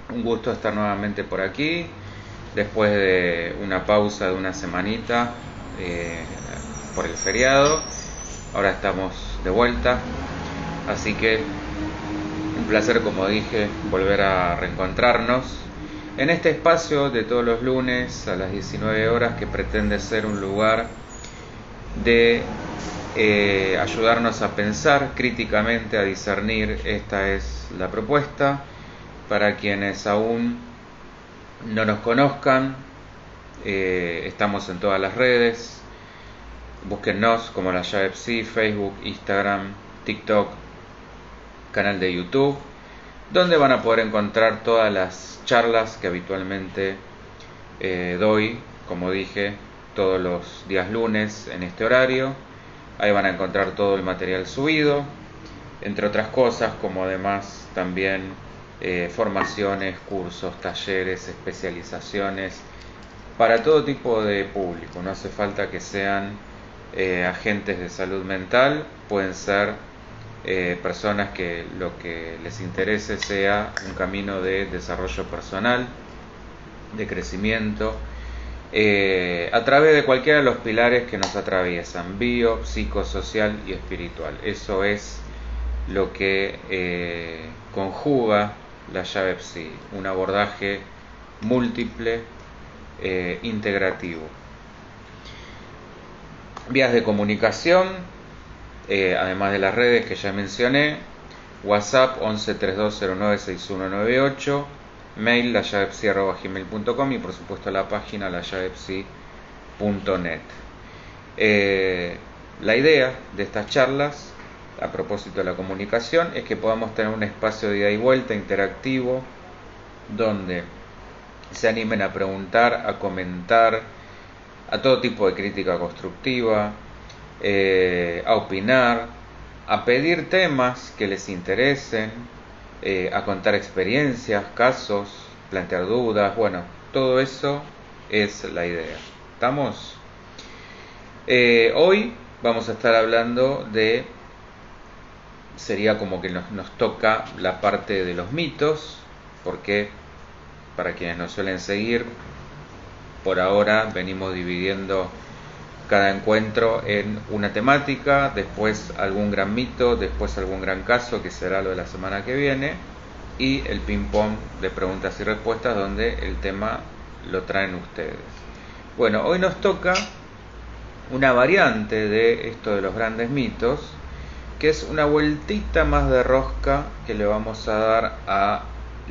Un gusto estar nuevamente por aquí, después de una pausa de una semanita eh, por el feriado. Ahora estamos de vuelta, así que un placer, como dije, volver a reencontrarnos en este espacio de todos los lunes a las 19 horas, que pretende ser un lugar de ayudarnos a pensar críticamente, a discernir. Esta es la propuesta. Para quienes aún no nos conozcan, estamos en todas las redes. Búsquennos como La Llave Psi, Facebook, Instagram, TikTok, canal de YouTube, donde van a poder encontrar todas las charlas que habitualmente doy, como dije, todos los días lunes en este horario. Ahí van a encontrar todo el material subido, entre otras cosas, como además también formaciones, cursos, talleres, especializaciones para todo tipo de público. No hace falta que sean agentes de salud mental, pueden ser personas que lo que les interese sea un camino de desarrollo personal, de crecimiento, a través de cualquiera de los pilares que nos atraviesan: bio, psicosocial y espiritual. Eso es lo que conjuga la llave Psi, un abordaje múltiple, integrativo. Vías de comunicación, además de las redes que ya mencioné: WhatsApp 11 3209 6198, mail layavepsi@gmail.com y por supuesto la página layavepsi.net. La idea de estas charlas, a propósito de la comunicación, es que podamos tener un espacio de ida y vuelta interactivo, donde se animen a preguntar, a comentar, a todo tipo de crítica constructiva, a opinar, a pedir temas que les interesen, a contar experiencias, casos, plantear dudas. Bueno, todo eso es la idea. ¿Estamos? Hoy vamos a estar hablando de, sería como que nos toca la parte de los mitos, porque para quienes nos suelen seguir, por ahora venimos dividiendo cada encuentro en una temática, después algún gran mito, después algún gran caso, que será lo de la semana que viene, y el ping pong de preguntas y respuestas, donde el tema lo traen ustedes. Bueno, hoy nos toca una variante de esto de los grandes mitos, que es una vueltita más de rosca que le vamos a dar a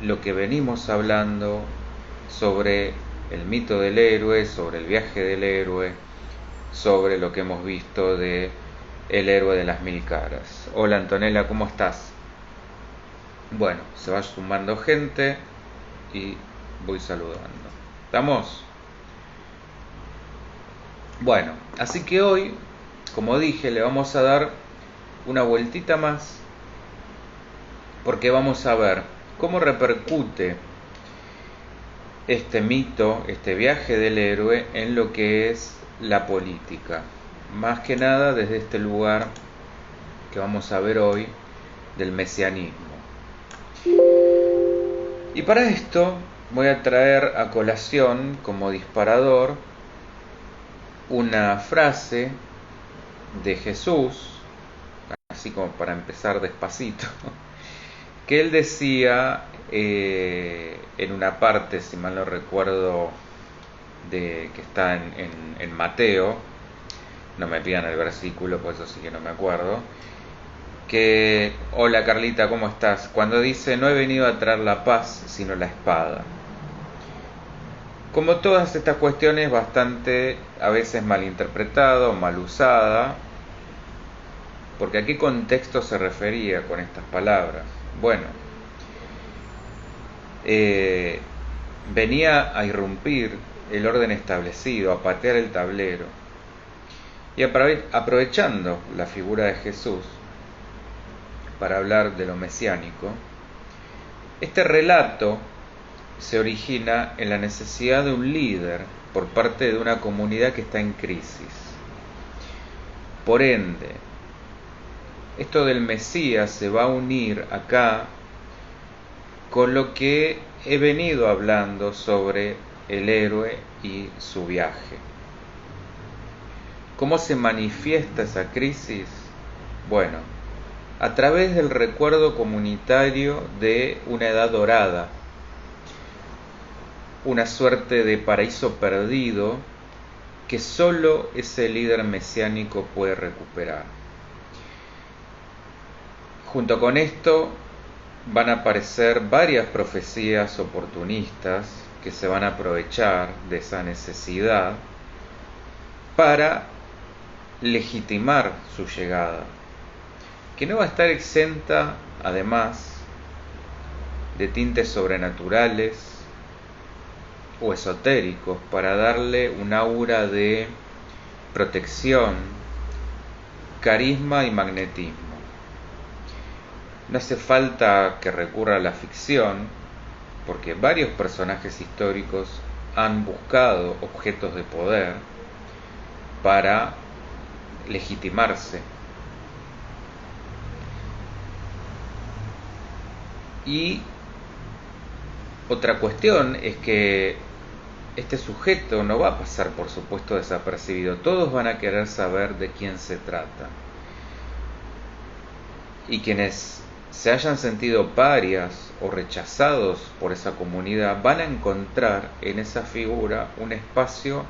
lo que venimos hablando sobre el mito del héroe, sobre el viaje del héroe, sobre lo que hemos visto de el héroe de las mil caras. Hola Antonella, ¿cómo estás? Bueno, se va sumando gente y voy saludando. ¿Estamos? Bueno, así que hoy, como dije, le vamos a dar una vueltita más, porque vamos a ver cómo repercute este mito, este viaje del héroe, en lo que es la política, más que nada desde este lugar que vamos a ver hoy, del mesianismo. Y para esto voy a traer a colación, como disparador, una frase de Jesús, así como para empezar despacito, que él decía en una parte, si mal no recuerdo, que está en Mateo. No me pidan el versículo, pues eso sí que no me acuerdo. Que, hola Carlita, ¿cómo estás? Cuando dice: no he venido a traer la paz, sino la espada. Como todas estas cuestiones, bastante a veces malinterpretada o mal usada, porque ¿a qué contexto se refería con estas palabras? Bueno, venía a irrumpir el orden establecido, a patear el tablero, y aprovechando la figura de Jesús para hablar de lo mesiánico. Este relato se origina en la necesidad de un líder por parte de una comunidad que está en crisis. Por ende, esto del Mesías se va a unir acá con lo que he venido hablando sobre el héroe y su viaje. ¿Cómo se manifiesta esa crisis? Bueno, a través del recuerdo comunitario de una edad dorada, una suerte de paraíso perdido que solo ese líder mesiánico puede recuperar. Junto con esto van a aparecer varias profecías oportunistas que se van a aprovechar de esa necesidad para legitimar su llegada, que no va a estar exenta, además, de tintes sobrenaturales o esotéricos para darle un aura de protección, carisma y magnetismo. No hace falta que recurra a la ficción, porque varios personajes históricos han buscado objetos de poder para legitimarse. Y otra cuestión es que este sujeto no va a pasar, por supuesto, desapercibido. Todos van a querer saber de quién se trata. Y quienes se hayan sentido parias o rechazados por esa comunidad van a encontrar en esa figura un espacio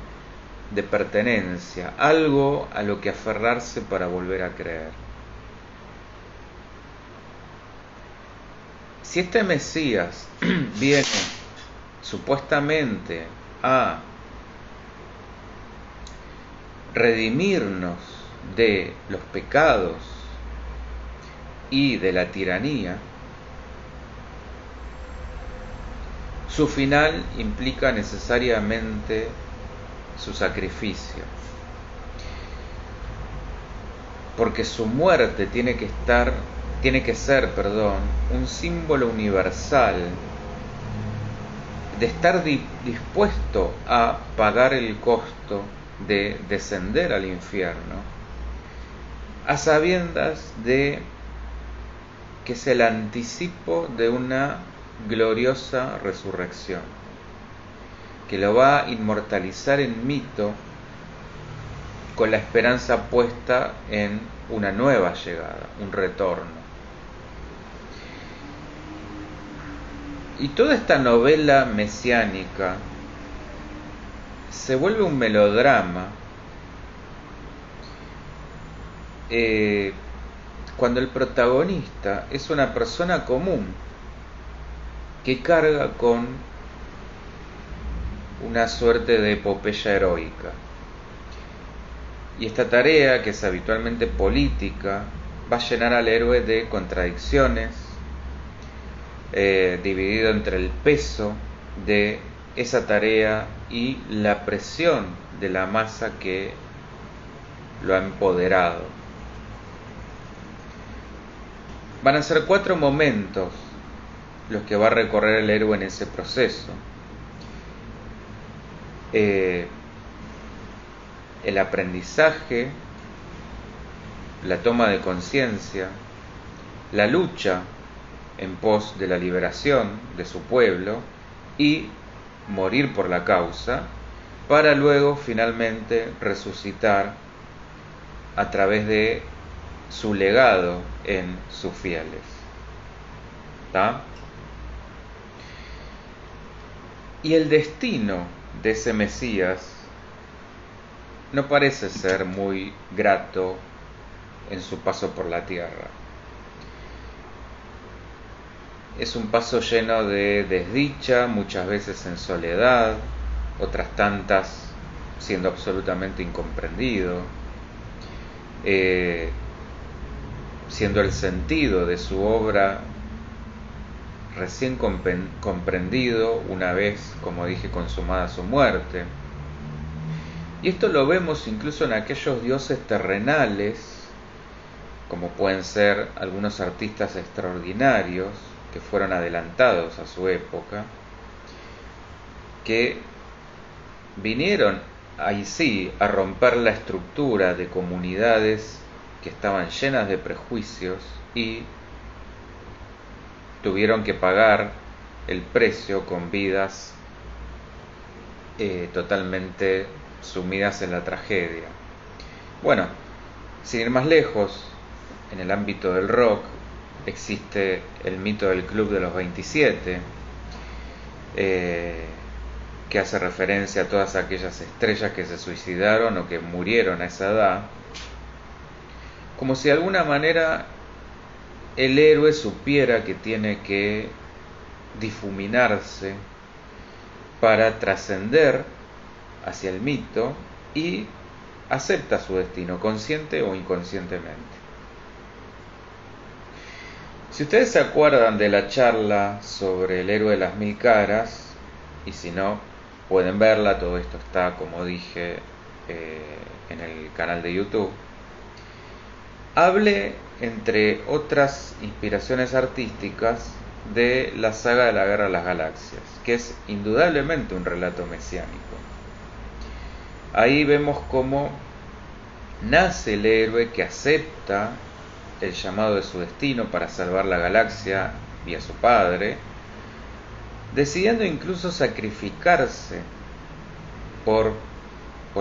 de pertenencia, algo a lo que aferrarse para volver a creer. Si este Mesías viene supuestamente a redimirnos de los pecados y de la tiranía, su final implica necesariamente su sacrificio, porque su muerte tiene que ser, un símbolo universal de estar dispuesto a pagar el costo de descender al infierno, a sabiendas de que es el anticipo de una gloriosa resurrección, que lo va a inmortalizar en mito con la esperanza puesta en una nueva llegada, un retorno. Y toda esta novela mesiánica se vuelve un melodrama cuando el protagonista es una persona común que carga con una suerte de epopeya heroica. Y esta tarea, que es habitualmente política, va a llenar al héroe de contradicciones, dividido entre el peso de esa tarea y la presión de la masa que lo ha empoderado. Van a ser 4 momentos los que va a recorrer el héroe en ese proceso. El aprendizaje, la toma de conciencia, la lucha en pos de la liberación de su pueblo y morir por la causa, para luego finalmente resucitar a través de su legado en sus fieles. ¿Tá? Y el destino de ese Mesías no parece ser muy grato en su paso por la tierra. Es un paso lleno de desdicha, muchas veces en soledad, otras tantas siendo absolutamente incomprendido, siendo el sentido de su obra recién comprendido una vez, como dije, consumada su muerte. Y esto lo vemos incluso en aquellos dioses terrenales, como pueden ser algunos artistas extraordinarios que fueron adelantados a su época, que vinieron ahí sí a romper la estructura de comunidades que estaban llenas de prejuicios y tuvieron que pagar el precio con vidas totalmente sumidas en la tragedia. Bueno, sin ir más lejos, en el ámbito del rock existe el mito del Club de los 27, que hace referencia a todas aquellas estrellas que se suicidaron o que murieron a esa edad, como si de alguna manera el héroe supiera que tiene que difuminarse para trascender hacia el mito y acepta su destino, consciente o inconscientemente. Si ustedes se acuerdan de la charla sobre el héroe de las 1000 caras, y si no, pueden verla, todo esto está, como dije, en el canal de YouTube. Hablé, entre otras inspiraciones artísticas, de la saga de la Guerra de las Galaxias, que es indudablemente un relato mesiánico. Ahí vemos cómo nace el héroe que acepta el llamado de su destino para salvar la galaxia y a su padre, decidiendo incluso sacrificarse por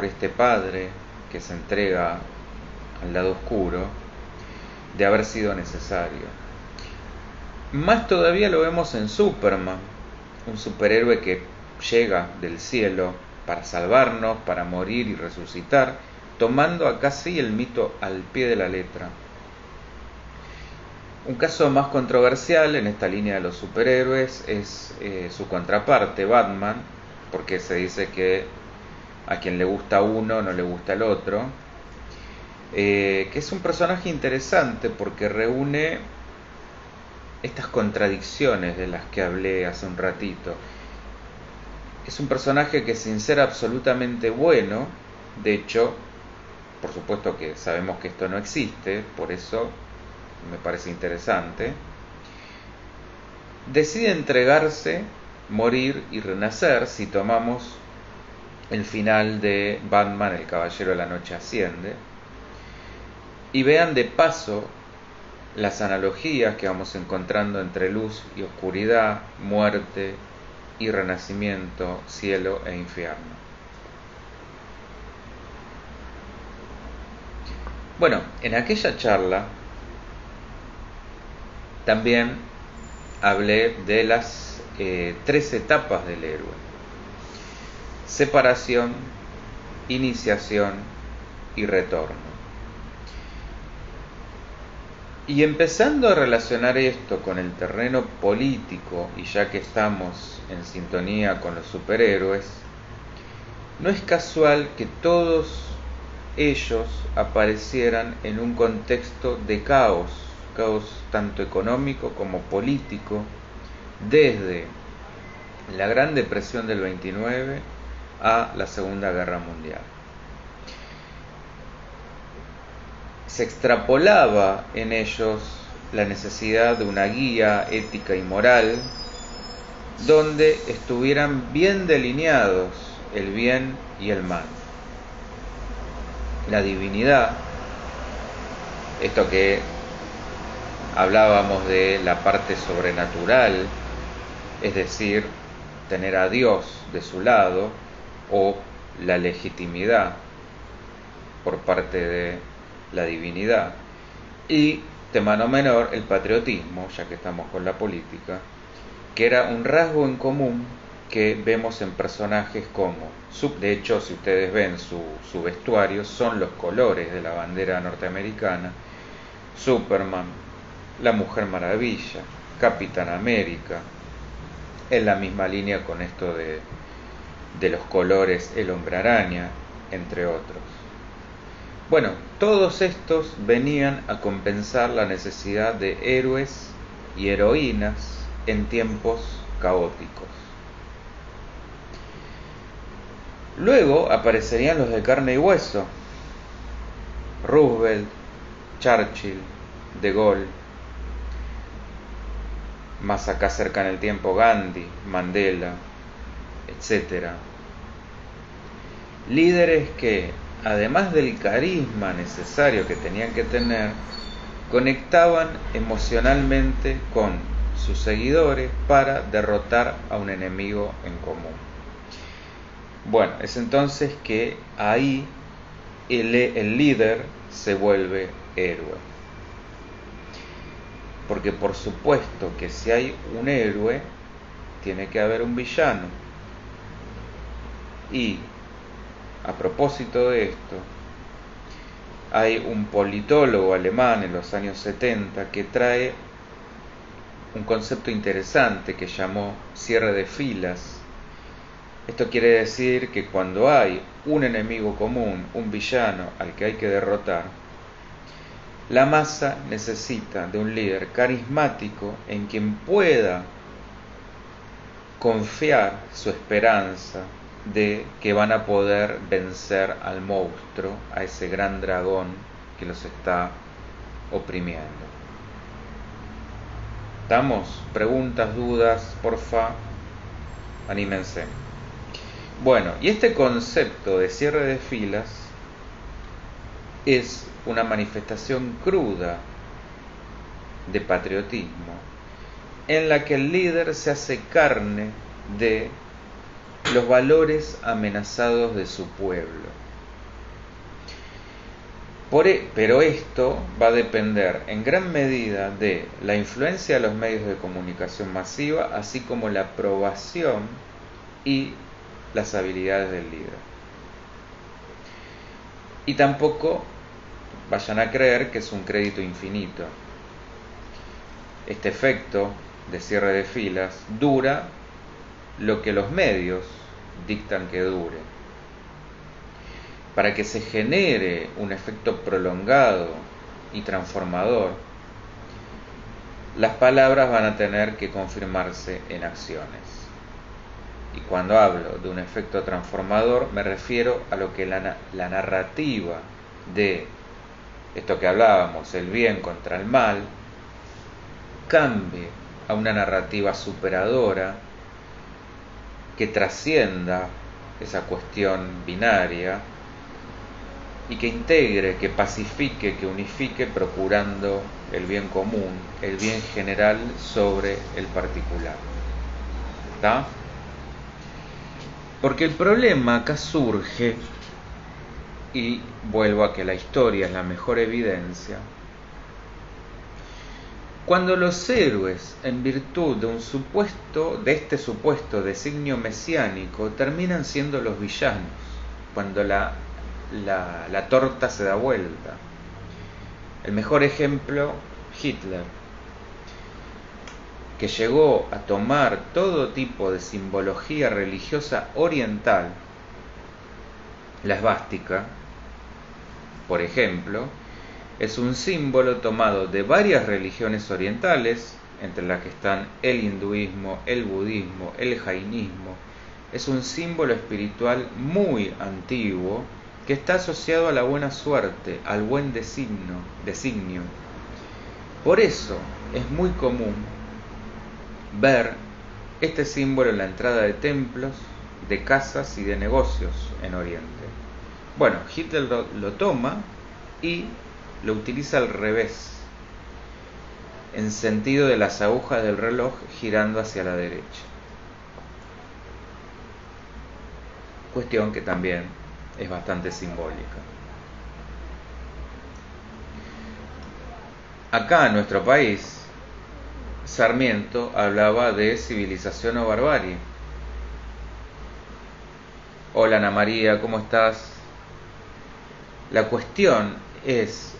este padre que se entrega al lado oscuro, de haber sido necesario. Más todavía lo vemos en Superman, un superhéroe que llega del cielo para salvarnos, para morir y resucitar, tomando acá sí el mito al pie de la letra. Un caso más controversial en esta línea de los superhéroes es su contraparte, Batman, porque se dice que a quien le gusta uno no le gusta el otro, que es un personaje interesante porque reúne estas contradicciones de las que hablé hace un ratito. Es un personaje que, sin ser absolutamente bueno, de hecho, por supuesto que sabemos que esto no existe, por eso me parece interesante, decide entregarse, morir y renacer. Si tomamos el final de Batman, el Caballero de la Noche Asciende, y vean de paso las analogías que vamos encontrando entre luz y oscuridad, muerte y renacimiento, cielo e infierno. Bueno, en aquella charla también hablé de las 3 etapas del héroe: separación, iniciación y retorno. Y empezando a relacionar esto con el terreno político, y ya que estamos en sintonía con los superhéroes, no es casual que todos ellos aparecieran en un contexto de caos tanto económico como político, desde la Gran Depresión del 29 a la Segunda Guerra Mundial. Se extrapolaba en ellos la necesidad de una guía ética y moral donde estuvieran bien delineados el bien y el mal. La divinidad, esto que hablábamos de la parte sobrenatural, es decir, tener a Dios de su lado, o la legitimidad por parte de la divinidad, y de mano menor el patriotismo, ya que estamos con la política, que era un rasgo en común que vemos en personajes como, de hecho, si ustedes ven su vestuario, son los colores de la bandera norteamericana: Superman, la Mujer Maravilla, Capitán América, en la misma línea con esto de los colores, el Hombre Araña, entre otros. Bueno, todos estos venían a compensar la necesidad de héroes y heroínas en tiempos caóticos. Luego aparecerían los de carne y hueso: Roosevelt, Churchill, De Gaulle, más acá cerca en el tiempo Gandhi, Mandela, etc. Líderes que, además del carisma necesario que tenían que tener, conectaban emocionalmente con sus seguidores para derrotar a un enemigo en común. Bueno, es entonces que ahí el líder se vuelve héroe. Porque por supuesto que si hay un héroe, tiene que haber un villano. Y a propósito de esto, hay un politólogo alemán en los años 70 que trae un concepto interesante que llamó cierre de filas. Esto quiere decir que cuando hay un enemigo común, un villano al que hay que derrotar, la masa necesita de un líder carismático en quien pueda confiar su esperanza de que van a poder vencer al monstruo, a ese gran dragón que los está oprimiendo. ¿Estamos? Preguntas, dudas, porfa, anímense. Bueno, y este concepto de cierre de filas es una manifestación cruda de patriotismo en la que el líder se hace carne de los valores amenazados de su pueblo. Pero esto va a depender en gran medida de la influencia de los medios de comunicación masiva, así como la aprobación y las habilidades del líder. Y tampoco vayan a creer que es un crédito infinito. Este efecto de cierre de filas dura lo que los medios dictan que dure. Para que se genere un efecto prolongado y transformador, las palabras van a tener que confirmarse en acciones. Y cuando hablo de un efecto transformador, me refiero a lo que la narrativa de esto que hablábamos, el bien contra el mal, cambie a una narrativa superadora que trascienda esa cuestión binaria y que integre, que pacifique, que unifique, procurando el bien común, el bien general sobre el particular. ¿Está? Porque el problema acá surge, y vuelvo a que la historia es la mejor evidencia, cuando los héroes, en virtud de este supuesto designio mesiánico, terminan siendo los villanos, cuando la torta se da vuelta. El mejor ejemplo, Hitler, que llegó a tomar todo tipo de simbología religiosa oriental, la esvástica, por ejemplo, es un símbolo tomado de varias religiones orientales, entre las que están el hinduismo, el budismo, el jainismo. Es un símbolo espiritual muy antiguo que está asociado a la buena suerte, al buen designio. Por eso es muy común ver este símbolo en la entrada de templos, de casas y de negocios en Oriente. Bueno, Hitler lo toma y lo utiliza al revés, en sentido de las agujas del reloj girando hacia la derecha. Cuestión que también es bastante simbólica. Acá en nuestro país, Sarmiento hablaba de civilización o barbarie. Hola Ana María, ¿cómo estás? La cuestión es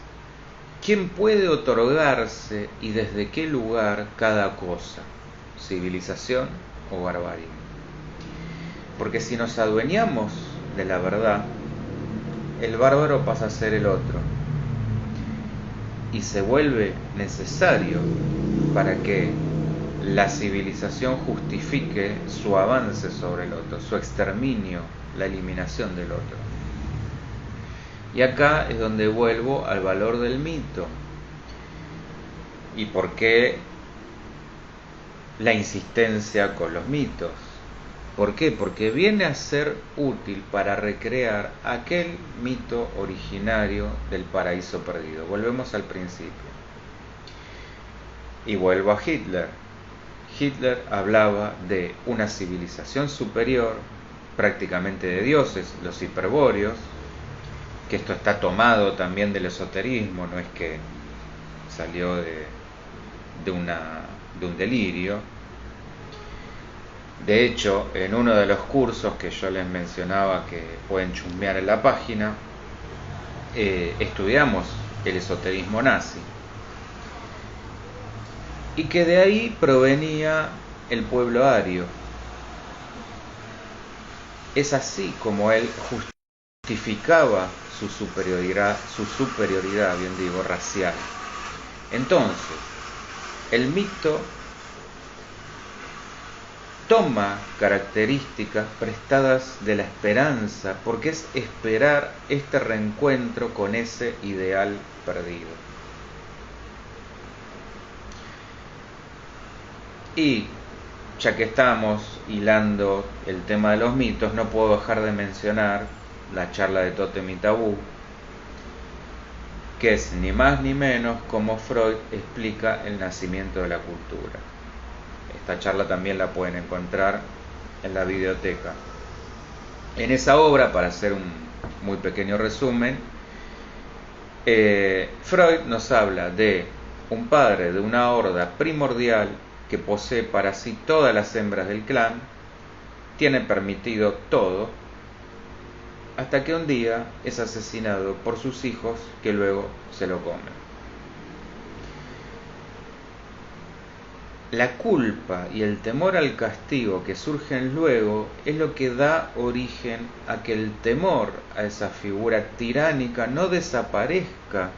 quién puede otorgarse y desde qué lugar cada cosa, civilización o barbarie. Porque si nos adueñamos de la verdad, el bárbaro pasa a ser el otro y se vuelve necesario para que la civilización justifique su avance sobre el otro, su exterminio, la eliminación del otro. Y acá es donde vuelvo al valor del mito. ¿Y por qué la insistencia con los mitos? ¿Por qué? Porque viene a ser útil para recrear aquel mito originario del paraíso perdido. Volvemos al principio. Y vuelvo a Hitler. Hitler hablaba de una civilización superior, prácticamente de dioses, los hiperbóreos, que esto está tomado también del esoterismo, no es que salió de un delirio. De hecho, en uno de los cursos que yo les mencionaba que pueden chusmear en la página, estudiamos el esoterismo nazi, y que de ahí provenía el pueblo ario. Es así como él justificaba su superioridad, bien digo, racial. Entonces, el mito toma características prestadas de la esperanza, porque es esperar este reencuentro con ese ideal perdido. Y ya que estamos hilando el tema de los mitos, no puedo dejar de mencionar la charla de Tótem y Tabú, que es ni más ni menos como Freud explica el nacimiento de la cultura. Esta charla también la pueden encontrar en la biblioteca. En esa obra, para hacer un muy pequeño resumen, Freud nos habla de un padre de una horda primordial que posee para sí todas las hembras del clan, tiene permitido todo, hasta que un día es asesinado por sus hijos, que luego se lo comen. La culpa y el temor al castigo que surgen luego es lo que da origen a que el temor a esa figura tiránica no desaparezca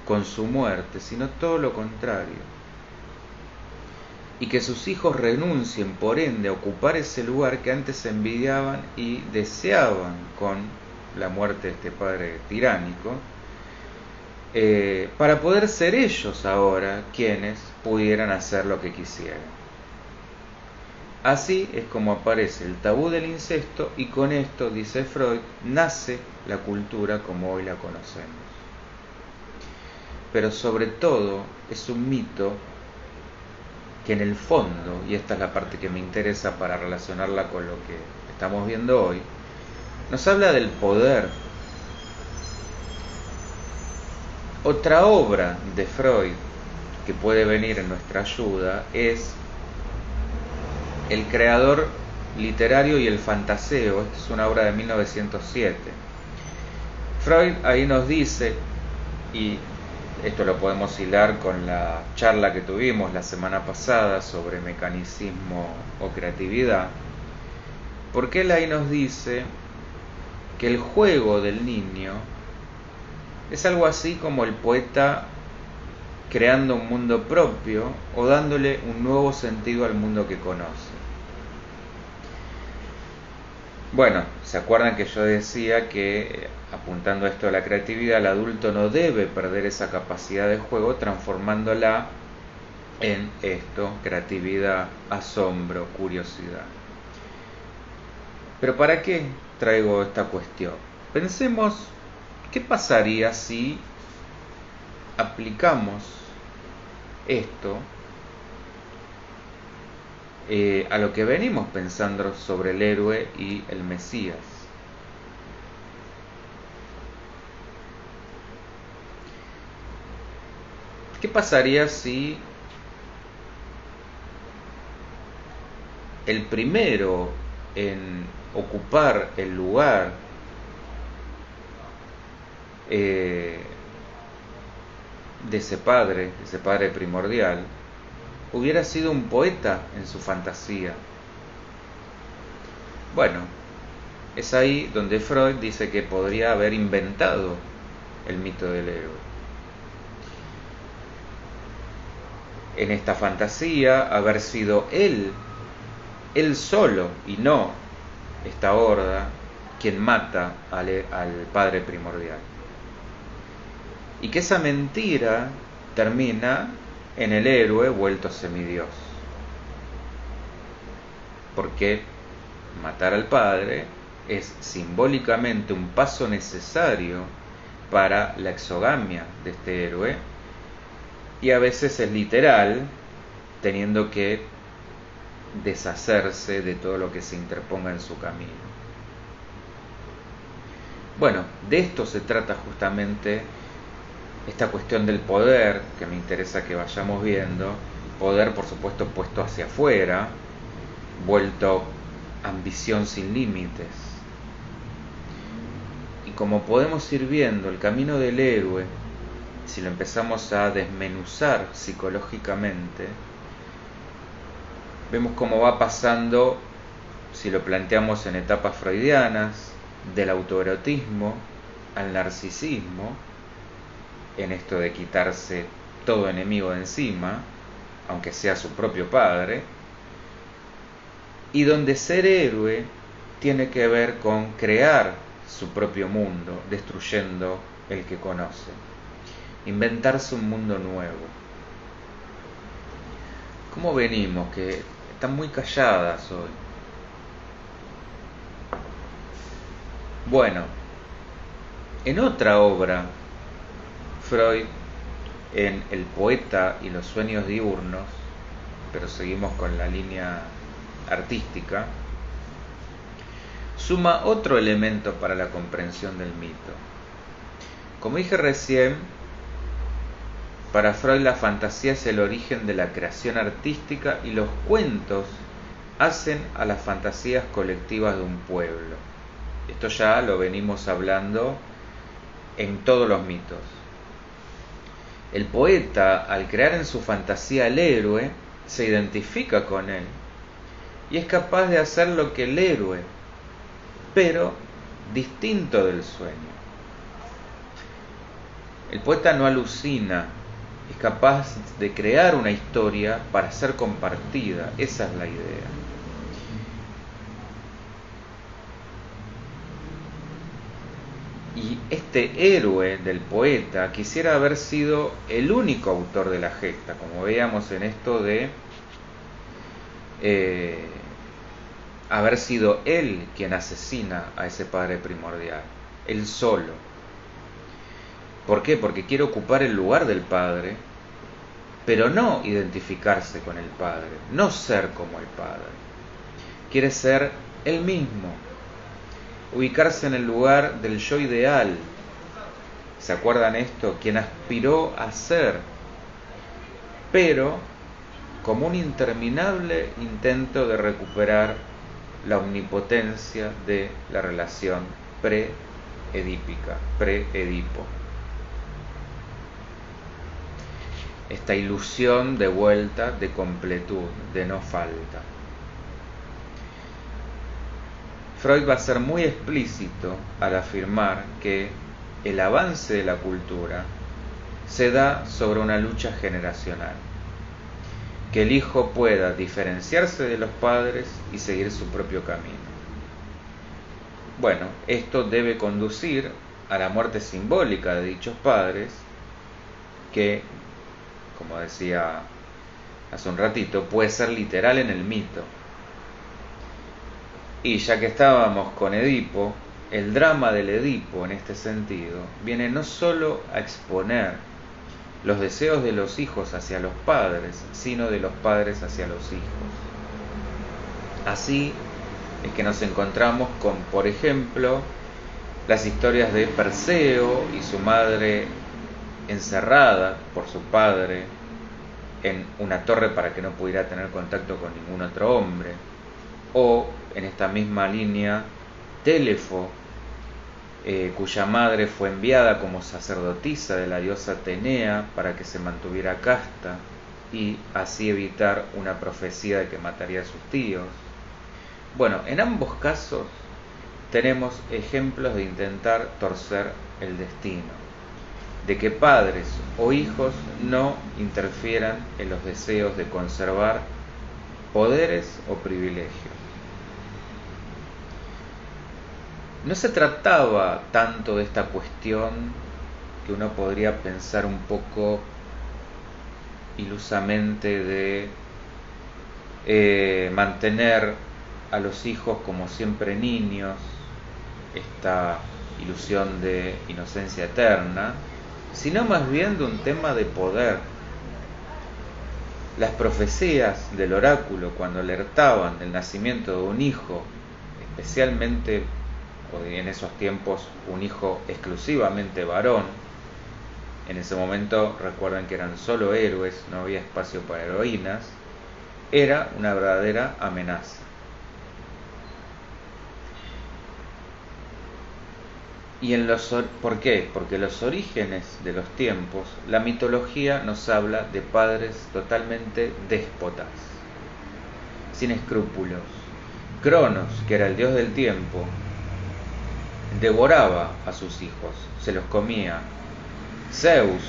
con su muerte, sino todo lo contrario. Y que sus hijos renuncien, por ende, a ocupar ese lugar que antes envidiaban y deseaban con la muerte de este padre tiránico, para poder ser ellos ahora quienes pudieran hacer lo que quisieran. Así es como aparece el tabú del incesto, y con esto, dice Freud, nace la cultura como hoy la conocemos. Pero sobre todo es un mito que en el fondo, y esta es la parte que me interesa para relacionarla con lo que estamos viendo hoy, nos habla del poder. Otra obra de Freud que puede venir en nuestra ayuda es El creador literario y el fantaseo. Esta es una obra de 1907. Freud ahí nos dice, y esto lo podemos hilar con la charla que tuvimos la semana pasada sobre mecanicismo o creatividad, porque él ahí nos dice que el juego del niño es algo así como el poeta creando un mundo propio o dándole un nuevo sentido al mundo que conoce. Bueno, ¿se acuerdan que yo decía que, apuntando a esto de la creatividad, el adulto no debe perder esa capacidad de juego, transformándola en esto, creatividad, asombro, curiosidad? Pero ¿para qué traigo esta cuestión? Pensemos, ¿qué pasaría si aplicamos esto a lo que venimos pensando sobre el héroe y el Mesías? ¿Qué pasaría si el primero en ocupar el lugar de ese padre primordial, hubiera sido un poeta en su fantasía? Bueno, es ahí donde Freud dice que podría haber inventado el mito del héroe. En esta fantasía, haber sido él solo, y no esta horda, quien mata al padre primordial. Y que esa mentira termina en el héroe vuelto semidios. Porque matar al padre es simbólicamente un paso necesario para la exogamia de este héroe, y a veces es literal, teniendo que deshacerse de todo lo que se interponga en su camino. Bueno, de esto se trata justamente esta cuestión del poder, que me interesa que vayamos viendo. Poder, por supuesto, puesto hacia afuera, vuelto ambición sin límites. Y como podemos ir viendo, el camino del héroe, si lo empezamos a desmenuzar psicológicamente, vemos cómo va pasando, si lo planteamos en etapas freudianas, del autoerotismo al narcisismo, en esto de quitarse todo enemigo de encima, aunque sea su propio padre, y donde ser héroe tiene que ver con crear su propio mundo, destruyendo el que conoce, inventarse un mundo nuevo. ¿Cómo venimos? Que están muy calladas hoy. Bueno, en otra obra, Freud, en El poeta y los sueños diurnos, pero seguimos con la línea artística, suma otro elemento para la comprensión del mito. Como dije recién, para Freud la fantasía es el origen de la creación artística y los cuentos hacen a las fantasías colectivas de un pueblo. Esto ya lo venimos hablando en todos los mitos. El poeta, al crear en su fantasía al héroe, se identifica con él y es capaz de hacer lo que el héroe, pero distinto del sueño. El poeta no alucina, es capaz de crear una historia para ser compartida. Esa es la idea. Y este héroe del poeta quisiera haber sido el único autor de la gesta, como veíamos en esto de haber sido él quien asesina a ese padre primordial, él solo. ¿Por qué? Porque quiere ocupar el lugar del padre, pero no identificarse con el padre, no ser como el padre. Quiere ser él mismo, ubicarse en el lugar del yo ideal. ¿Se acuerdan esto? Quien aspiró a ser, pero como un interminable intento de recuperar la omnipotencia de la relación pre-edípica, pre-edipo. Esta ilusión de vuelta, de completud, de no falta. Freud va a ser muy explícito al afirmar que el avance de la cultura se da sobre una lucha generacional, que el hijo pueda diferenciarse de los padres y seguir su propio camino. Bueno, esto debe conducir a la muerte simbólica de dichos padres, que, como decía hace un ratito, puede ser literal en el mito. Y ya que estábamos con Edipo, el drama del Edipo en este sentido viene no solo a exponer los deseos de los hijos hacia los padres, sino de los padres hacia los hijos. Así es que nos encontramos con, por ejemplo, las historias de Perseo y su madre encerrada por su padre en una torre para que no pudiera tener contacto con ningún otro hombre, o en esta misma línea Téléfo, cuya madre fue enviada como sacerdotisa de la diosa Atenea para que se mantuviera casta y así evitar una profecía de que mataría a sus tíos. Bueno, en ambos casos tenemos ejemplos de intentar torcer el destino, de que padres o hijos no interfieran en los deseos de conservar poderes o privilegios. No se trataba tanto de esta cuestión que uno podría pensar un poco ilusamente de mantener a los hijos como siempre niños, esta ilusión de inocencia eterna, sino más bien de un tema de poder. Las profecías del oráculo, cuando alertaban del nacimiento de un hijo, especialmente en esos tiempos un hijo exclusivamente varón, en ese momento recuerden que eran solo héroes, no había espacio para heroínas, era una verdadera amenaza. ¿Por qué? Porque los orígenes de los tiempos, la mitología nos habla de padres totalmente déspotas, sin escrúpulos. Cronos, que era el dios del tiempo, devoraba a sus hijos, se los comía. Zeus,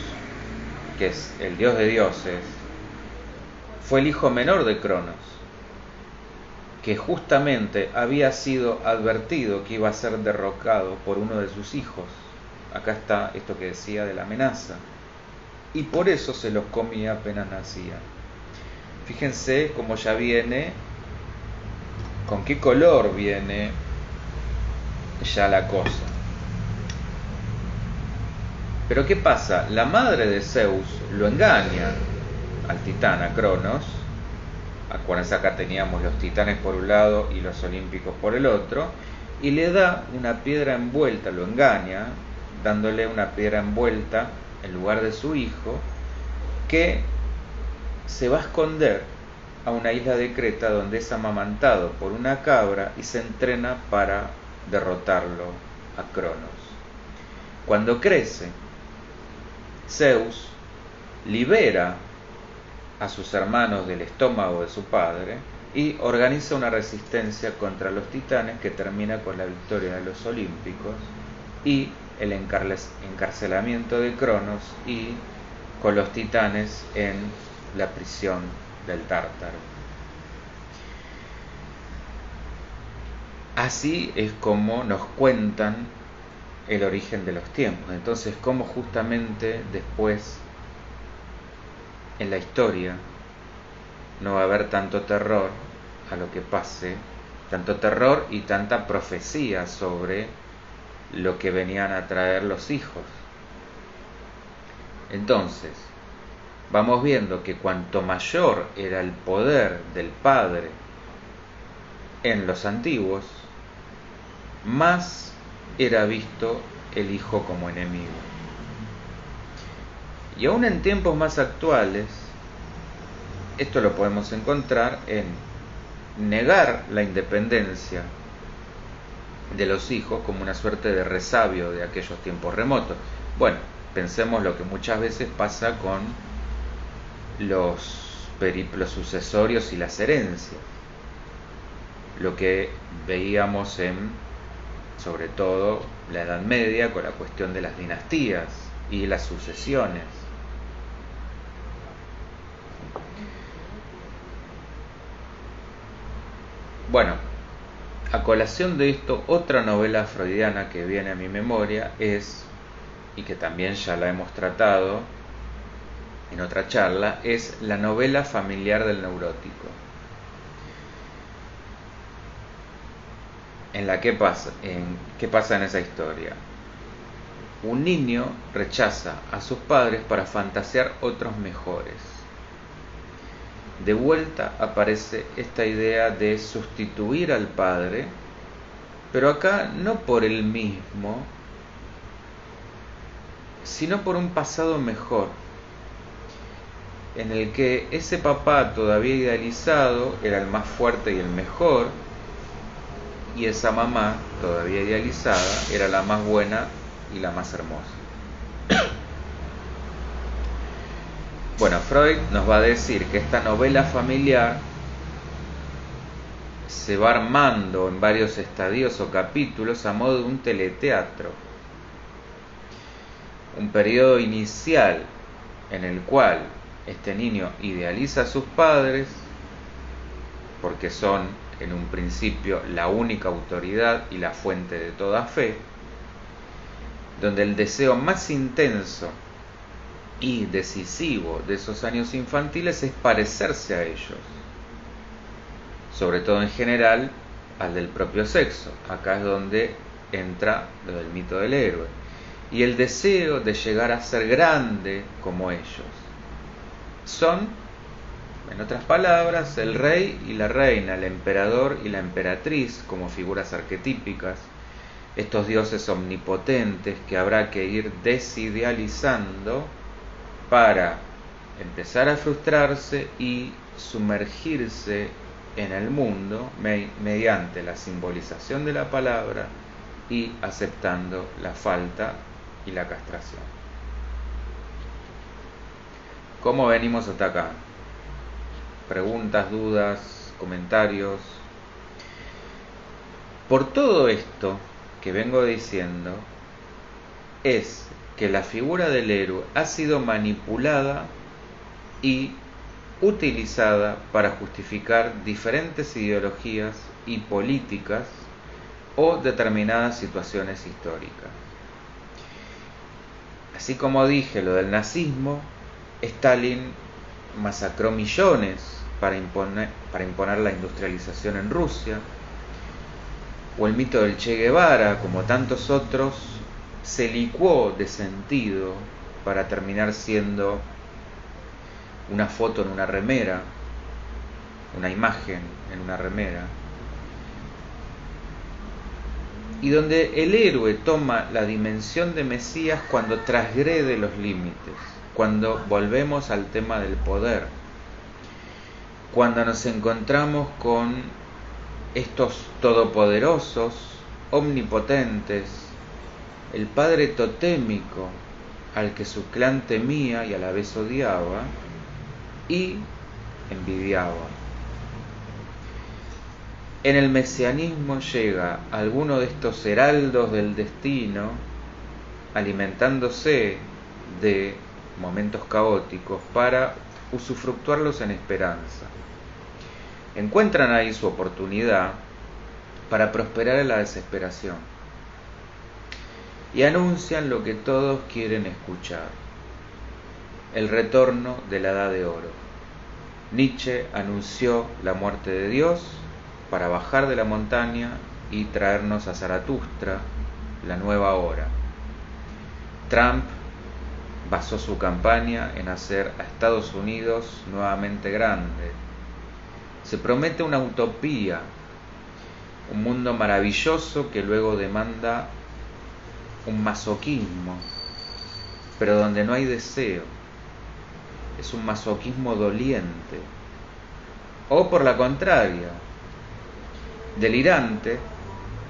que es el dios de dioses, fue el hijo menor de Cronos, que justamente había sido advertido que iba a ser derrocado por uno de sus hijos. Acá está esto que decía de la amenaza. Y por eso se los comía apenas nacían. Fíjense cómo ya viene, con qué color viene ya la cosa. Pero ¿qué pasa? La madre de Zeus lo engaña al titán, a Cronos. Acuérdense, acá teníamos los titanes por un lado y los olímpicos por el otro, y le da una piedra envuelta, lo engaña, dándole una piedra envuelta en lugar de su hijo, que se va a esconder a una isla de Creta donde es amamantado por una cabra y se entrena para derrotarlo a Cronos. Cuando crece, Zeus libera a sus hermanos del estómago de su padre y organiza una resistencia contra los titanes que termina con la victoria de los olímpicos y el encarcelamiento de Cronos y con los titanes en la prisión del Tártaro. Así es como nos cuentan el origen de los tiempos. Entonces, cómo justamente después en la historia no va a haber tanto terror a lo que pase, tanto terror y tanta profecía sobre lo que venían a traer los hijos. Entonces, vamos viendo que cuanto mayor era el poder del padre en los antiguos, más era visto el hijo como enemigo. Y aún en tiempos más actuales, esto lo podemos encontrar en negar la independencia de los hijos como una suerte de resabio de aquellos tiempos remotos. Bueno, pensemos lo que muchas veces pasa con los periplos sucesorios y las herencias. Lo que veíamos en, sobre todo, la Edad Media con la cuestión de las dinastías y las sucesiones. Bueno, a colación de esto, otra novela freudiana que viene a mi memoria es, y que también ya la hemos tratado en otra charla, es la novela familiar del neurótico. ¿Qué pasa en esa historia? Un niño rechaza a sus padres para fantasear otros mejores. De vuelta aparece esta idea de sustituir al padre, pero acá no por el mismo, sino por un pasado mejor, en el que ese papá todavía idealizado era el más fuerte y el mejor, y esa mamá todavía idealizada era la más buena y la más hermosa. Bueno, Freud nos va a decir que esta novela familiar se va armando en varios estadios o capítulos a modo de un teleteatro. Un periodo inicial en el cual este niño idealiza a sus padres porque son en un principio la única autoridad y la fuente de toda fe, donde el deseo más intenso y decisivo de esos años infantiles es parecerse a ellos, sobre todo en general al del propio sexo. Acá es donde entra lo del mito del héroe y el deseo de llegar a ser grande como ellos. Son En otras palabras, el rey y la reina, el emperador y la emperatriz como figuras arquetípicas, estos dioses omnipotentes que habrá que ir desidealizando para empezar a frustrarse y sumergirse en el mundo mediante la simbolización de la palabra y aceptando la falta y la castración. ¿Cómo venimos hasta acá? Preguntas, dudas, comentarios. Por todo esto que vengo diciendo, es que la figura del héroe ha sido manipulada y utilizada para justificar diferentes ideologías y políticas o determinadas situaciones históricas. Así como dije lo del nazismo, Stalin masacró millones para imponer la industrialización en Rusia, o el mito del Che Guevara, como tantos otros, se licuó de sentido para terminar siendo una foto en una remera, una imagen en una remera, y donde el héroe toma la dimensión de Mesías cuando transgrede los límites, cuando volvemos al tema del poder, cuando nos encontramos con estos todopoderosos, omnipotentes, el padre totémico al que su clan temía y a la vez odiaba y envidiaba. En el mesianismo llega alguno de estos heraldos del destino, alimentándose de momentos caóticos para usufructuarlos en esperanza. Encuentran ahí su oportunidad para prosperar en la desesperación y anuncian lo que todos quieren escuchar: el retorno de la Edad de Oro. Nietzsche anunció la muerte de Dios para bajar de la montaña y traernos a Zaratustra, la nueva hora. Trump basó su campaña en hacer a Estados Unidos nuevamente grande. Se promete una utopía, un mundo maravilloso que luego demanda un masoquismo, pero donde no hay deseo. Es un masoquismo doliente, o por la contraria, delirante,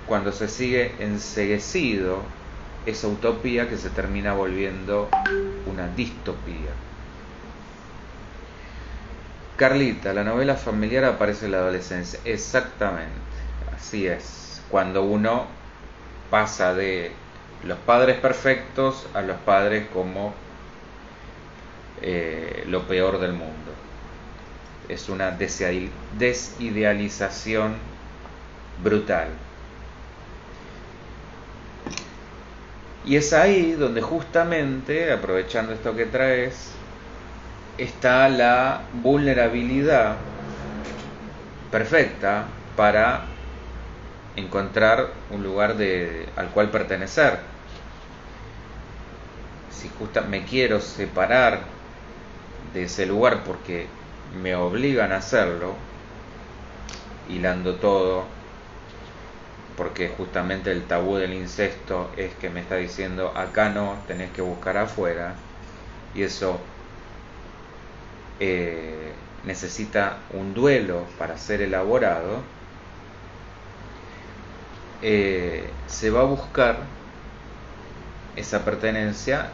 cuando se sigue enceguecido esa utopía que se termina volviendo una distopía. Carlita, la novela familiar aparece en la adolescencia. Exactamente, así es. Cuando uno pasa de los padres perfectos a los padres como lo peor del mundo. Es una desidealización brutal. Y es ahí donde justamente, aprovechando esto que traes, está la vulnerabilidad perfecta para encontrar un lugar al cual pertenecer. Si me quiero separar de ese lugar porque me obligan a hacerlo, hilando todo, porque justamente el tabú del incesto es que me está diciendo acá no, tenés que buscar afuera, y eso necesita un duelo para ser elaborado. Se va a buscar esa pertenencia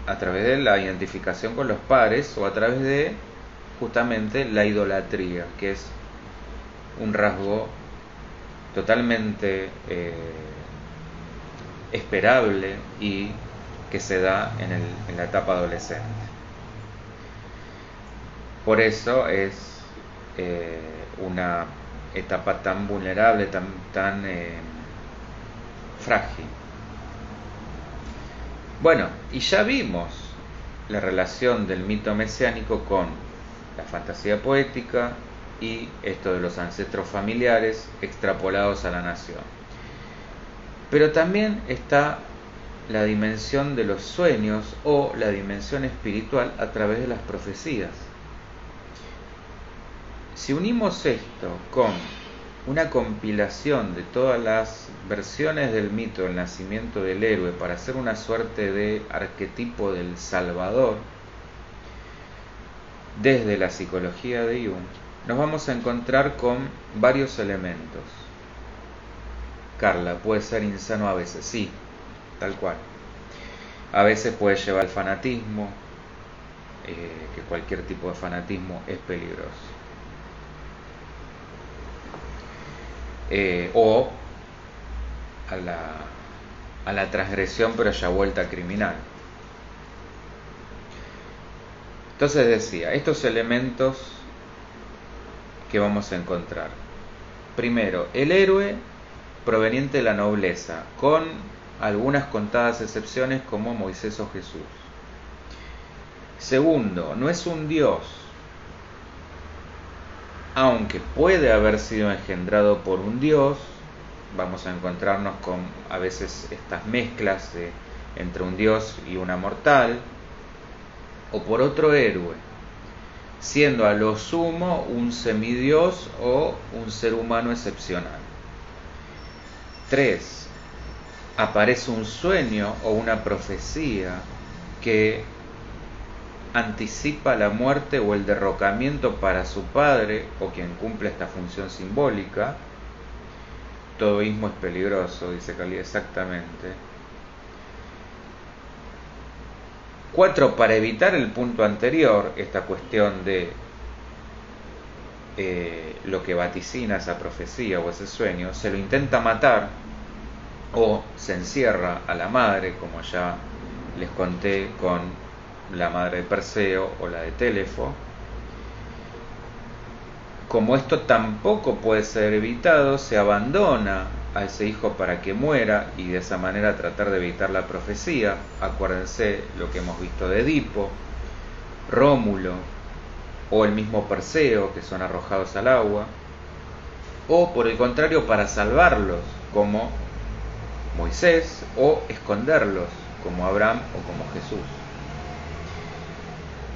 a través de la identificación con los pares o a través de justamente la idolatría, que es un rasgo totalmente esperable y que se da en la etapa adolescente. Por eso es una etapa tan vulnerable, tan frágil. Bueno, y ya vimos la relación del mito mesiánico con la fantasía poética y esto de los ancestros familiares extrapolados a la nación. Pero también está la dimensión de los sueños o la dimensión espiritual a través de las profecías. Si unimos esto con una compilación de todas las versiones del mito del nacimiento del héroe para hacer una suerte de arquetipo del Salvador, desde la psicología de Jung, nos vamos a encontrar con varios elementos. Carla, ¿puede ser insano a veces? Sí, tal cual. A veces puede llevar al fanatismo, que cualquier tipo de fanatismo es peligroso. O a la transgresión, pero ya vuelta criminal. Entonces decía, estos elementos que vamos a encontrar. Primero, el héroe proveniente de la nobleza, con algunas contadas excepciones como Moisés o Jesús. Segundo, no es un dios, aunque puede haber sido engendrado por un dios. Vamos a encontrarnos con a veces estas mezclas entre un dios y una mortal, o por otro héroe, siendo a lo sumo un semidios o un ser humano excepcional. 3. Aparece un sueño o una profecía que anticipa la muerte o el derrocamiento para su padre o quien cumple esta función simbólica. Todo ismo es peligroso, dice Cali, exactamente. 4. Para evitar el punto anterior, esta cuestión de lo que vaticina esa profecía o ese sueño, se lo intenta matar o se encierra a la madre, como ya les conté con la madre de Perseo o la de Telefo. Como esto tampoco puede ser evitado, se abandona a ese hijo para que muera y de esa manera tratar de evitar la profecía. Acuérdense lo que hemos visto de Edipo, Rómulo o el mismo Perseo, que son arrojados al agua, o por el contrario para salvarlos, como Moisés, o esconderlos, como Abraham o como Jesús.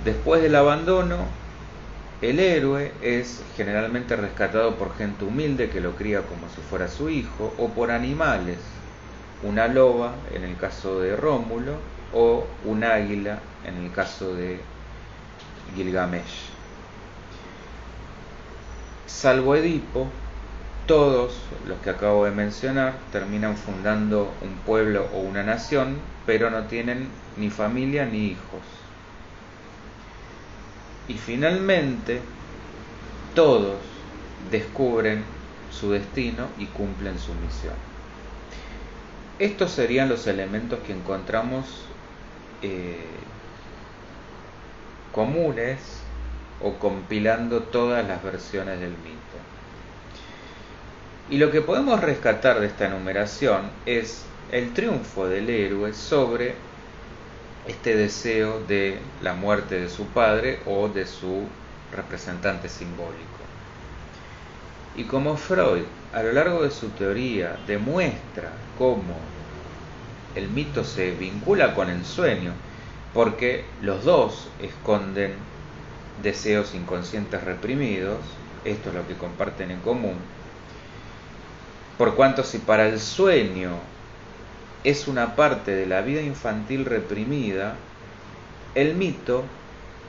Después del abandono, el héroe es generalmente rescatado por gente humilde que lo cría como si fuera su hijo, o por animales, una loba en el caso de Rómulo, o un águila en el caso de Gilgamesh. Salvo Edipo, todos los que acabo de mencionar terminan fundando un pueblo o una nación, pero no tienen ni familia ni hijos. Y finalmente, todos descubren su destino y cumplen su misión. Estos serían los elementos que encontramos comunes o compilando todas las versiones del mito. Y lo que podemos rescatar de esta enumeración es el triunfo del héroe sobre este deseo de la muerte de su padre o de su representante simbólico. Y como Freud, a lo largo de su teoría, demuestra cómo el mito se vincula con el sueño, porque los dos esconden deseos inconscientes reprimidos, esto es lo que comparten en común, por cuanto si para el sueño es una parte de la vida infantil reprimida, el mito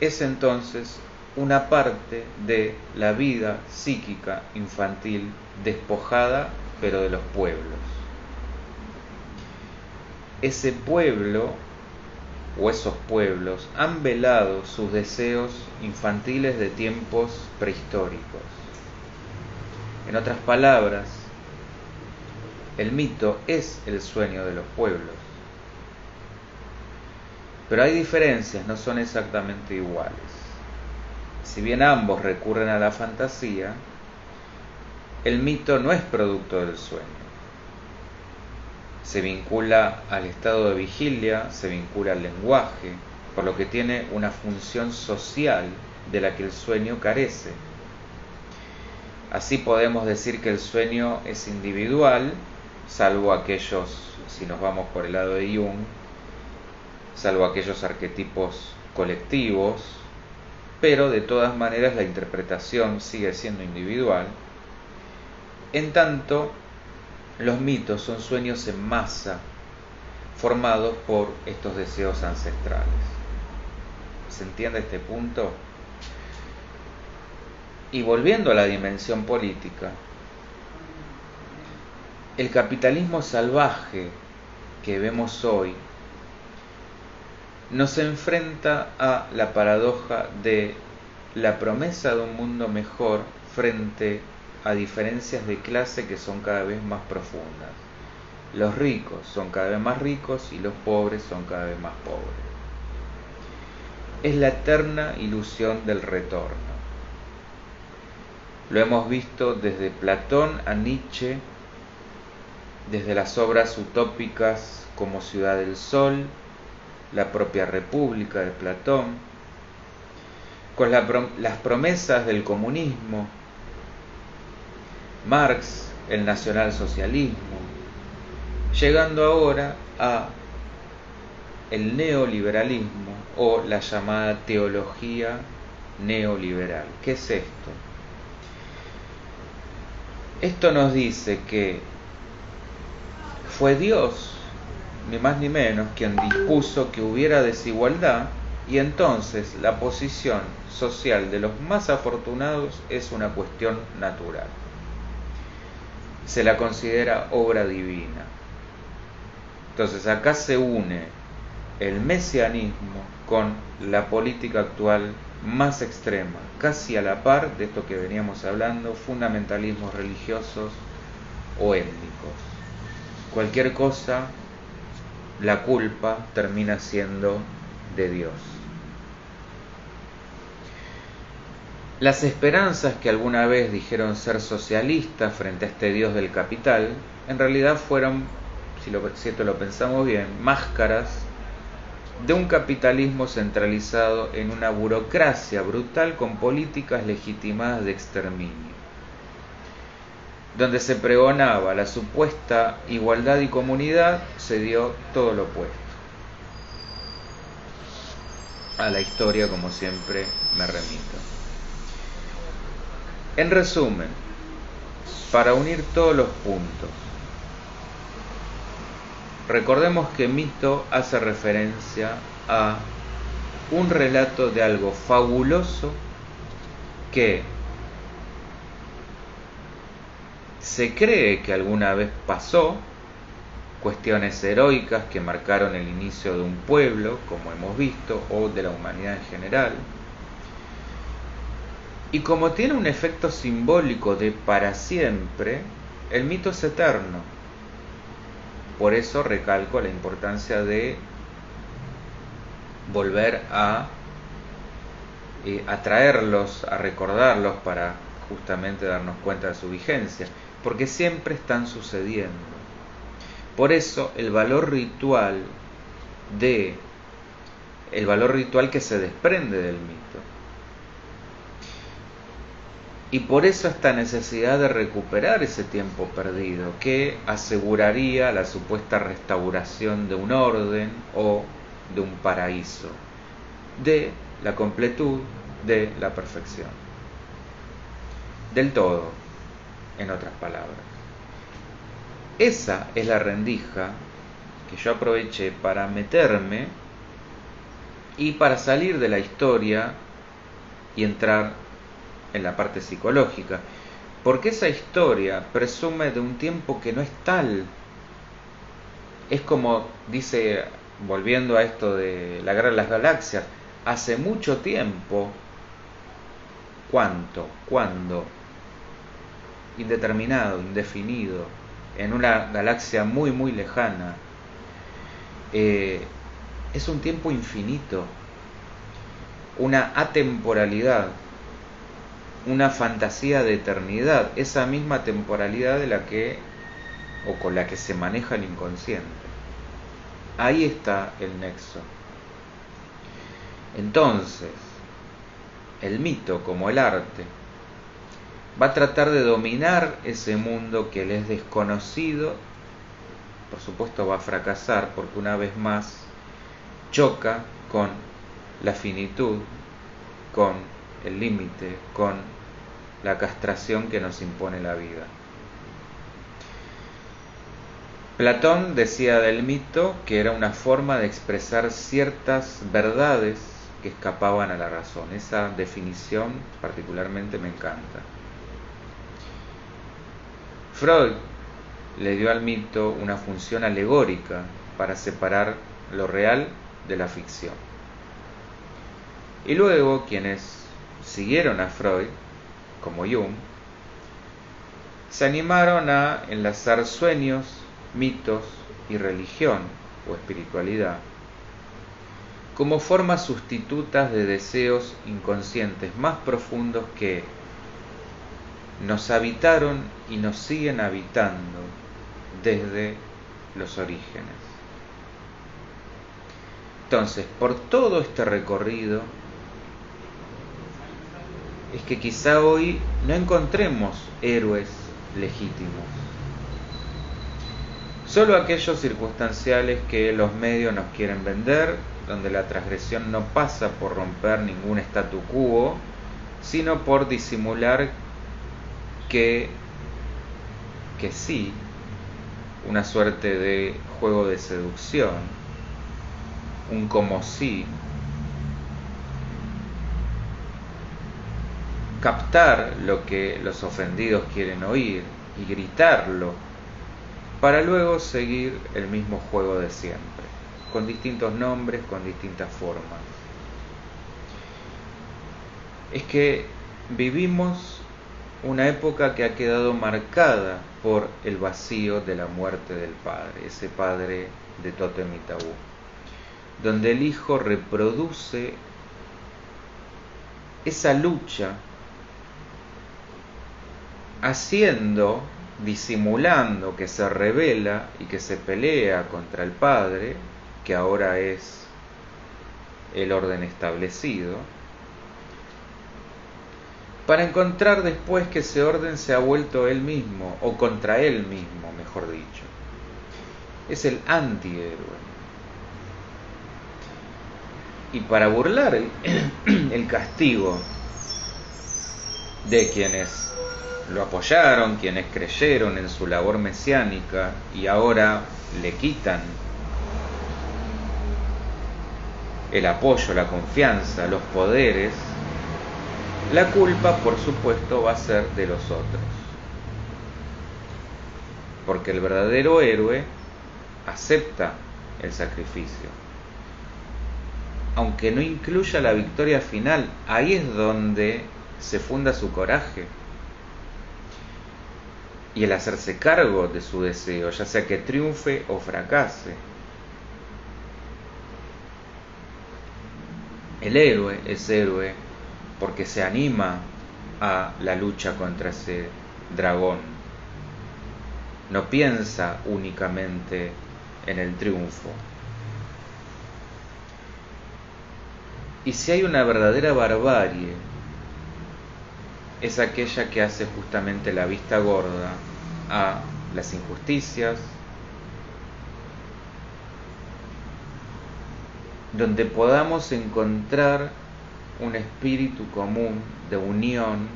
es entonces una parte de la vida psíquica infantil despojada, pero de los pueblos. Ese pueblo o esos pueblos han velado sus deseos infantiles de tiempos prehistóricos. En otras palabras, el mito es el sueño de los pueblos. Pero hay diferencias, no son exactamente iguales. Si bien ambos recurren a la fantasía, el mito no es producto del sueño. Se vincula al estado de vigilia, se vincula al lenguaje, por lo que tiene una función social de la que el sueño carece. Así podemos decir que el sueño es individual, salvo aquellos, si nos vamos por el lado de Jung, salvo aquellos arquetipos colectivos, pero de todas maneras la interpretación sigue siendo individual. En tanto, los mitos son sueños en masa formados por estos deseos ancestrales. ¿Se entiende este punto? Y volviendo a la dimensión política, el capitalismo salvaje que vemos hoy nos enfrenta a la paradoja de la promesa de un mundo mejor frente a diferencias de clase que son cada vez más profundas. Los ricos son cada vez más ricos y los pobres son cada vez más pobres. Es la eterna ilusión del retorno. Lo hemos visto desde Platón a Nietzsche, desde las obras utópicas como Ciudad del Sol, la propia República de Platón, con las promesas del comunismo, Marx, el nacionalsocialismo, llegando ahora a el neoliberalismo o la llamada teología neoliberal. ¿Qué es esto? Esto nos dice que fue Dios, ni más ni menos, quien dispuso que hubiera desigualdad, y entonces la posición social de los más afortunados es una cuestión natural. Se la considera obra divina. Entonces acá se une el mesianismo con la política actual más extrema, casi a la par de esto que veníamos hablando, fundamentalismos religiosos o étnicos. Cualquier cosa, la culpa termina siendo de Dios. Las esperanzas que alguna vez dijeron ser socialistas frente a este Dios del capital, en realidad fueron, si esto lo pensamos bien, máscaras de un capitalismo centralizado en una burocracia brutal con políticas legitimadas de exterminio, donde se pregonaba la supuesta igualdad y comunidad, se dio todo lo opuesto. A la historia, como siempre, me remito. En resumen, para unir todos los puntos, recordemos que mito hace referencia a un relato de algo fabuloso que se cree que alguna vez pasó, cuestiones heroicas que marcaron el inicio de un pueblo, como hemos visto, o de la humanidad en general. Y como tiene un efecto simbólico de para siempre, el mito es eterno. Por eso recalco la importancia de volver a traerlos, a recordarlos para justamente darnos cuenta de su vigencia, porque siempre están sucediendo. Por eso el valor ritual que se desprende del mito. Y por eso esta necesidad de recuperar ese tiempo perdido, que aseguraría la supuesta restauración de un orden o de un paraíso, de la completud, de la perfección. Del todo, en otras palabras. Esa es la rendija que yo aproveché para meterme y para salir de la historia y entrar en la parte psicológica, porque esa historia presume de un tiempo que no es tal. Es como dice, volviendo a esto de la Guerra de las Galaxias, hace mucho tiempo. ¿Cuánto? ¿Cuándo? Indeterminado, indefinido, en una galaxia muy muy lejana. Es un tiempo infinito, una atemporalidad, una fantasía de eternidad, esa misma temporalidad con la que se maneja el inconsciente. Ahí está el nexo. Entonces, el mito, como el arte, va a tratar de dominar ese mundo que le es desconocido. Por supuesto va a fracasar porque una vez más choca con la finitud con el límite, con la castración que nos impone la vida. Platón decía del mito que era una forma de expresar ciertas verdades que escapaban a la razón. Esa definición particularmente me encanta. Freud le dio al mito una función alegórica para separar lo real de la ficción. Y luego quienes siguieron a Freud, como Jung, se animaron a enlazar sueños, mitos y religión o espiritualidad como formas sustitutas de deseos inconscientes más profundos que nos habitaron y nos siguen habitando desde los orígenes. Entonces, por todo este recorrido, es que quizá hoy no encontremos héroes legítimos. Solo aquellos circunstanciales que los medios nos quieren vender, donde la transgresión no pasa por romper ningún statu quo, sino por disimular que sí, una suerte de juego de seducción, un como sí, captar lo que los ofendidos quieren oír y gritarlo, para luego seguir el mismo juego de siempre, con distintos nombres, con distintas formas. Es que vivimos una época que ha quedado marcada por el vacío de la muerte del padre, ese padre de tótem y tabú, donde el hijo reproduce esa lucha haciendo, disimulando que se rebela y que se pelea contra el padre, que ahora es el orden establecido, para encontrar después que ese orden se ha vuelto él mismo, o contra él mismo, mejor dicho. Es el antihéroe. Y para burlar el castigo de quienes lo apoyaron, quienes creyeron en su labor mesiánica y ahora le quitan el apoyo, la confianza, los poderes, la culpa, por supuesto, va a ser de los otros. Porque el verdadero héroe acepta el sacrificio. Aunque no incluya la victoria final, ahí es donde se funda su coraje y el hacerse cargo de su deseo, ya sea que triunfe o fracase. El héroe es héroe porque se anima a la lucha contra ese dragón. No piensa únicamente en el triunfo. Y si hay una verdadera barbarie, es aquella que hace justamente la vista gorda a las injusticias, donde podamos encontrar un espíritu común de unión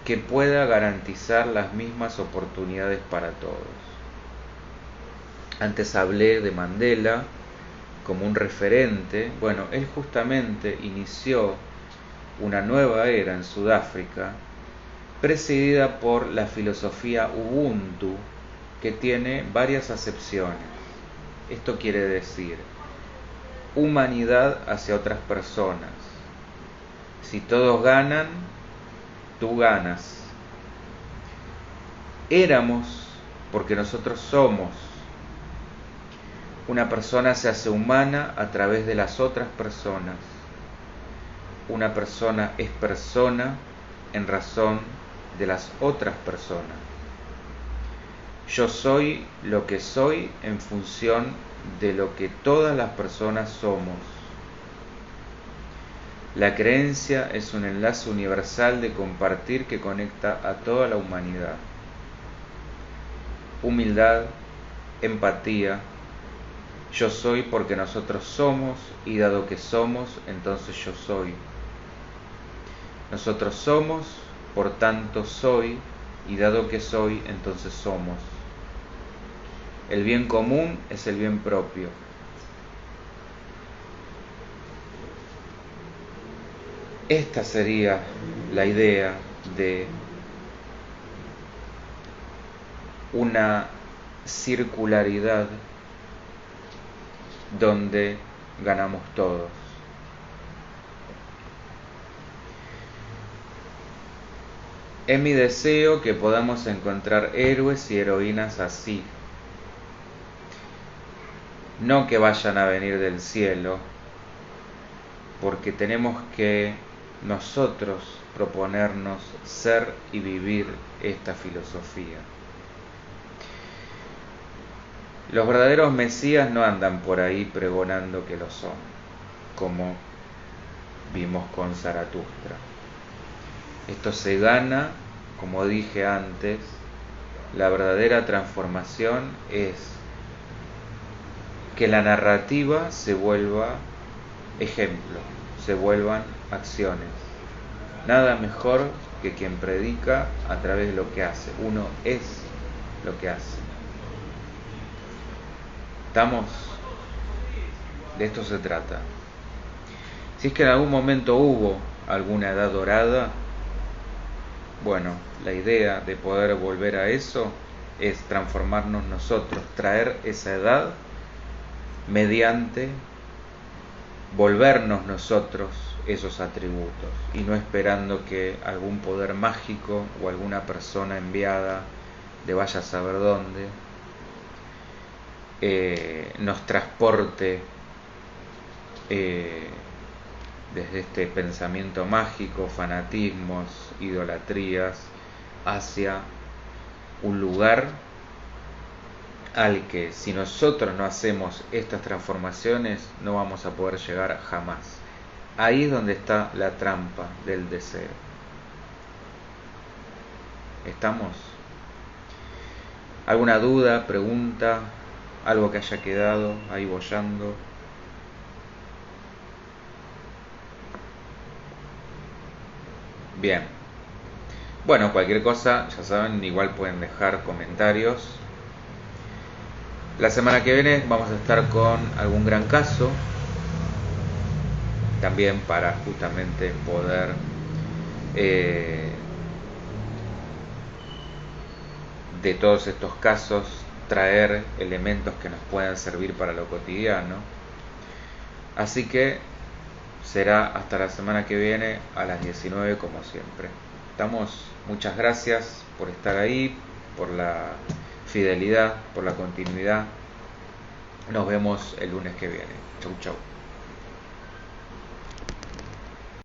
que pueda garantizar las mismas oportunidades para todos. Antes hablé de Mandela como un referente. Bueno, él justamente inició una nueva era en Sudáfrica, presidida por la filosofía Ubuntu, que tiene varias acepciones. Esto quiere decir humanidad hacia otras personas. Si todos ganan, tú ganas. Éramos porque nosotros somos. Una persona se hace humana a través de las otras personas. Una persona es persona en razón de las otras personas. Yo soy lo que soy en función de lo que todas las personas somos. La creencia es un enlace universal de compartir que conecta a toda la humanidad. Humildad, empatía. Yo soy porque nosotros somos, y dado que somos, entonces yo soy. Nosotros somos, por tanto soy, y dado que soy, entonces somos. El bien común es el bien propio. Esta sería la idea de una circularidad donde ganamos todos. Es mi deseo que podamos encontrar héroes y heroínas así. No que vayan a venir del cielo, porque tenemos que nosotros proponernos ser y vivir esta filosofía. Los verdaderos mesías no andan por ahí pregonando que lo son, como vimos con Zaratustra. Esto se gana, como dije antes, la verdadera transformación es que la narrativa se vuelva ejemplo, se vuelvan acciones. Nada mejor que quien predica a través de lo que hace. Uno es lo que hace. ¿Estamos? De esto se trata. Si es que en algún momento hubo alguna edad dorada, bueno, la idea de poder volver a eso es transformarnos nosotros, traer esa edad mediante volvernos nosotros esos atributos y no esperando que algún poder mágico o alguna persona enviada de vaya a saber dónde nos transporte desde este pensamiento mágico, fanatismos, idolatrías, hacia un lugar al que si nosotros no hacemos estas transformaciones no vamos a poder llegar jamás. Ahí es donde está la trampa del deseo. ¿Estamos? ¿Alguna duda, pregunta, algo que haya quedado ahí boyando? Bien. Bueno, cualquier cosa, ya saben, igual pueden dejar comentarios. La semana que viene vamos a estar con algún gran caso, también para justamente poder de todos estos casos traer elementos que nos puedan servir para lo cotidiano. Así que será hasta la semana que viene a las 19 como siempre. Estamos, muchas gracias por estar ahí, por la fidelidad, por la continuidad. Nos vemos el lunes que viene. Chau, chau.